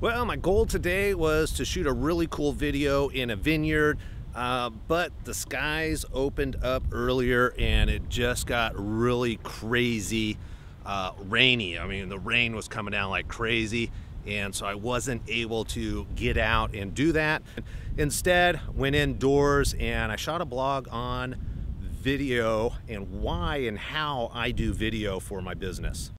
Well, my goal today was to shoot a really cool video in a vineyard, but the skies opened up earlier and it just got really crazy rainy. I mean, the rain was coming down like crazy, and so I wasn't able to get out and do that. Instead, went indoors and I shot a blog on video and why and how I do video for my business.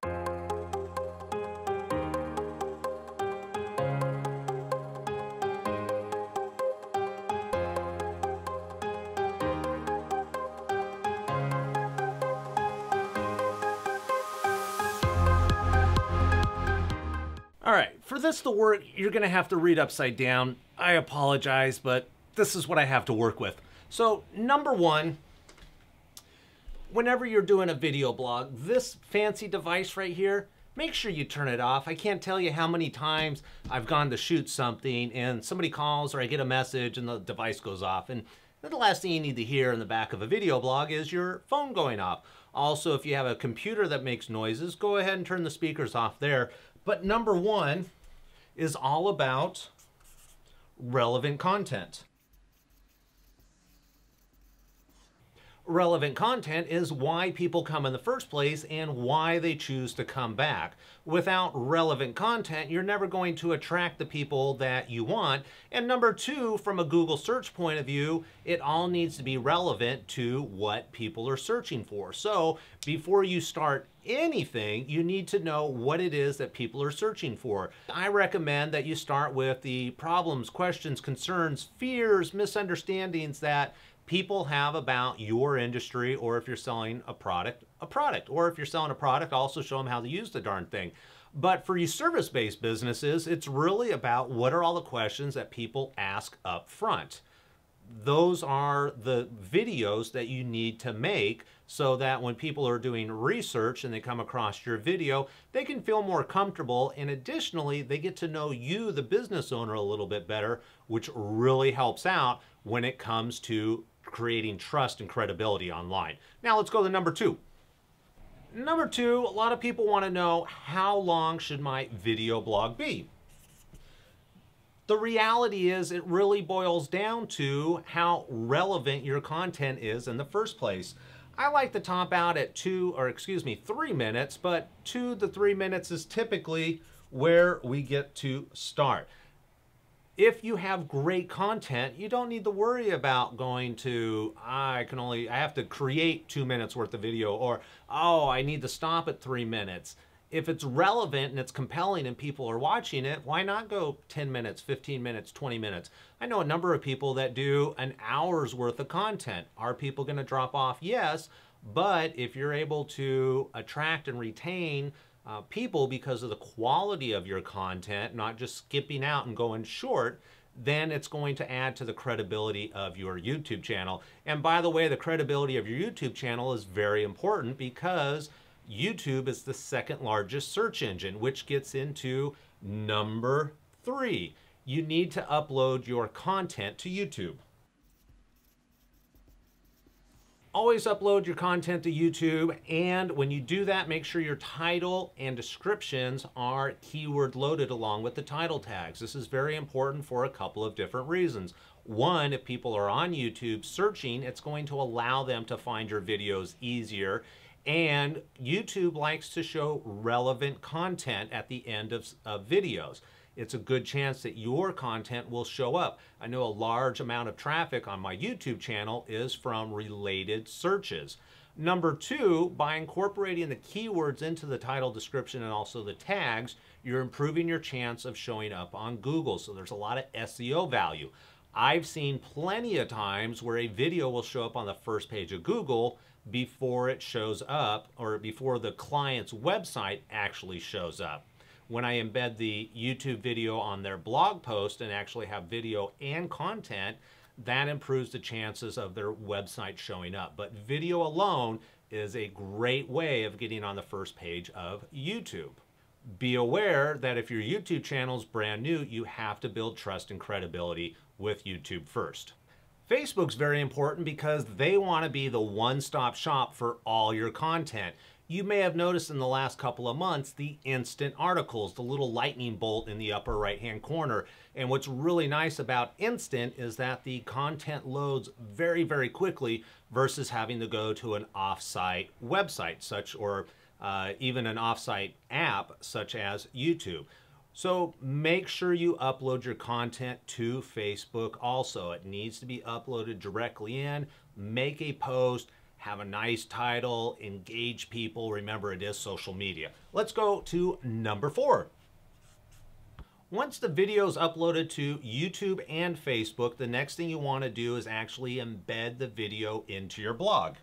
All right, for this to work, you're gonna have to read upside down. I apologize, but this is what I have to work with. So number one, whenever you're doing a video blog, this fancy device right here, make sure you turn it off. I can't tell you how many times I've gone to shoot something and somebody calls or I get a message and the device goes off. And the last thing you need to hear in the back of a video blog is your phone going off. Also, if you have a computer that makes noises, go ahead and turn the speakers off there. But number one is all about relevant content. Relevant content is why people come in the first place and why they choose to come back. Without relevant content, you're never going to attract the people that you want. And number two, from a Google search point of view, it all needs to be relevant to what people are searching for. So before you start anything, you need to know what it is that people are searching for. I recommend that you start with the problems, questions, concerns, fears, misunderstandings that people have about your industry, or if you're selling a product, or if you're selling a product, also show them how to use the darn thing. But for you service-based businesses, it's really about what are all the questions that people ask up front. Those are the videos that you need to make so that when people are doing research and they come across your video, they can feel more comfortable, and additionally, they get to know you, the business owner, a little bit better, which really helps out when it comes to creating trust and credibility online. Now let's go to number two. Number two, a lot of people want to know, how long should my video blog be? The reality is it really boils down to how relevant your content is in the first place. I like to top out at 3 minutes, but 2 to 3 minutes is typically where we get to start. If you have great content, you don't need to worry about going to, I have to create 2 minutes worth of video, or, oh, I need to stop at 3 minutes. If it's relevant and it's compelling and people are watching it, why not go 10 minutes, 15 minutes, 20 minutes? I know a number of people that do an hour's worth of content. Are people going to drop off? Yes, but if you're able to attract and retain people because of the quality of your content, not just skipping out and going short, then it's going to add to the credibility of your YouTube channel. And by the way, the credibility of your YouTube channel is very important because YouTube is the second largest search engine, which gets into number 3. You need to upload your content to YouTube. Always upload your content to YouTube, and when you do that, make sure your title and descriptions are keyword loaded along with the title tags. This is very important for a couple of different reasons. One, if people are on YouTube searching, it's going to allow them to find your videos easier. And YouTube likes to show relevant content at the end of videos. It's a good chance that your content will show up. I know a large amount of traffic on my YouTube channel is from related searches. Number two, by incorporating the keywords into the title, description, and also the tags, you're improving your chance of showing up on Google. So there's a lot of SEO value. I've seen plenty of times where a video will show up on the first page of Google before it shows up, or before the client's website actually shows up. When I embed the YouTube video on their blog post and actually have video and content, that improves the chances of their website showing up. But video alone is a great way of getting on the first page of YouTube. Be aware that if your YouTube channel is brand new, you have to build trust and credibility with YouTube first. Facebook's very important because they want to be the one-stop shop for all your content. You may have noticed in the last couple of months the instant articles, the little lightning bolt in the upper right-hand corner. And what's really nice about instant is that the content loads very, very quickly versus having to go to an off-site website, or even an off-site app such as YouTube. So make sure you upload your content to Facebook also. It needs to be uploaded directly in. Make a post. Have a nice title, engage people. Remember, it is social media. Let's go to number 4. Once the video is uploaded to YouTube and Facebook, the next thing you want to do is actually embed the video into your blog.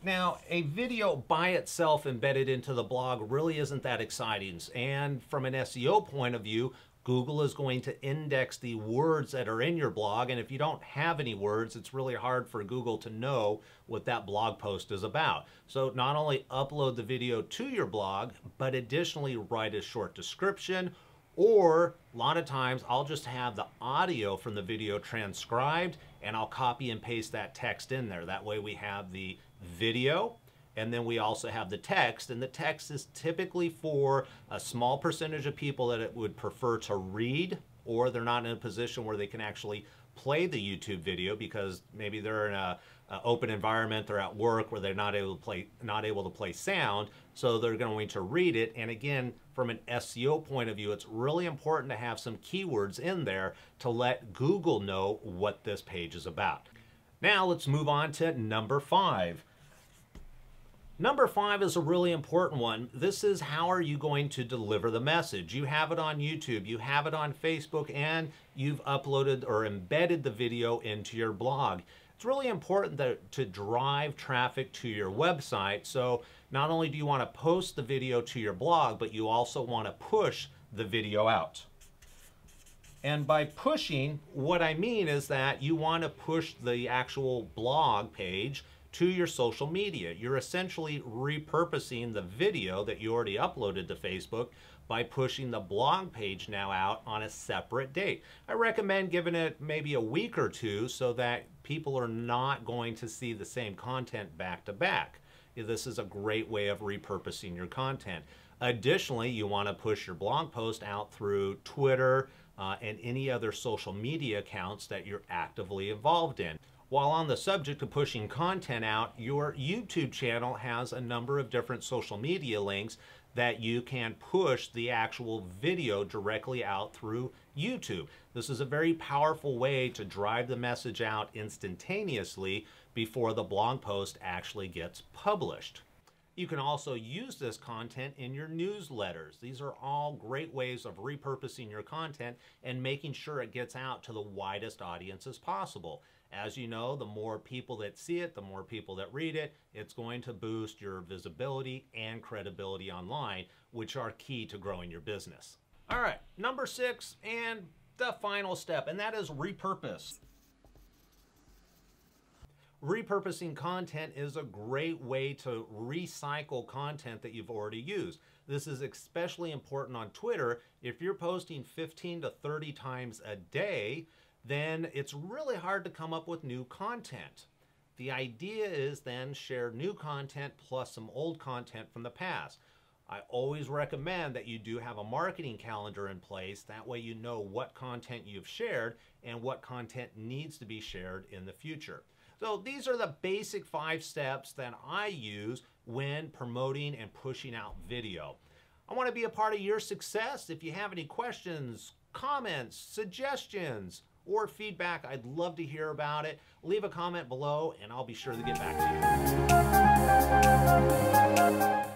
Now, a video by itself embedded into the blog really isn't that exciting. And from an SEO point of view, Google is going to index the words that are in your blog, and if you don't have any words, it's really hard for Google to know what that blog post is about. So not only upload the video to your blog, but additionally write a short description, or a lot of times I'll just have the audio from the video transcribed and I'll copy and paste that text in there. That way we have the video, and then we also have the text, and the text is typically for a small percentage of people that it would prefer to read, or they're not in a position where they can actually play the YouTube video because maybe they're in an open environment, they're at work where they're not able to play sound, so they're going to read it. And again, from an SEO point of view, it's really important to have some keywords in there to let Google know what this page is about. Now let's move on to number 5. Number 5 is a really important one. This is how are you going to deliver the message. You have it on YouTube, you have it on Facebook, and you've uploaded or embedded the video into your blog. It's really important to drive traffic to your website. So not only do you want to post the video to your blog, but you also want to push the video out. And by pushing, what I mean is that you want to push the actual blog page to your social media. You're essentially repurposing the video that you already uploaded to Facebook by pushing the blog page now out on a separate date. I recommend giving it maybe a week or two so that people are not going to see the same content back to back. This is a great way of repurposing your content. Additionally, you want to push your blog post out through Twitter and any other social media accounts that you're actively involved in. While on the subject of pushing content out, your YouTube channel has a number of different social media links that you can push the actual video directly out through YouTube. This is a very powerful way to drive the message out instantaneously before the blog post actually gets published. You can also use this content in your newsletters. These are all great ways of repurposing your content and making sure it gets out to the widest audience as possible. As you know, the more people that see it, the more people that read it, it's going to boost your visibility and credibility online, which are key to growing your business. All right, number 6 and the final step, and that is repurpose. Repurposing content is a great way to recycle content that you've already used. This is especially important on Twitter. If you're posting 15 to 30 times a day, then it's really hard to come up with new content. The idea is then share new content plus some old content from the past. I always recommend that you do have a marketing calendar in place. That way you know what content you've shared and what content needs to be shared in the future. So these are the basic 5 steps that I use when promoting and pushing out video. I want to be a part of your success. If you have any questions, comments, suggestions, or feedback, I'd love to hear about it. Leave a comment below and I'll be sure to get back to you.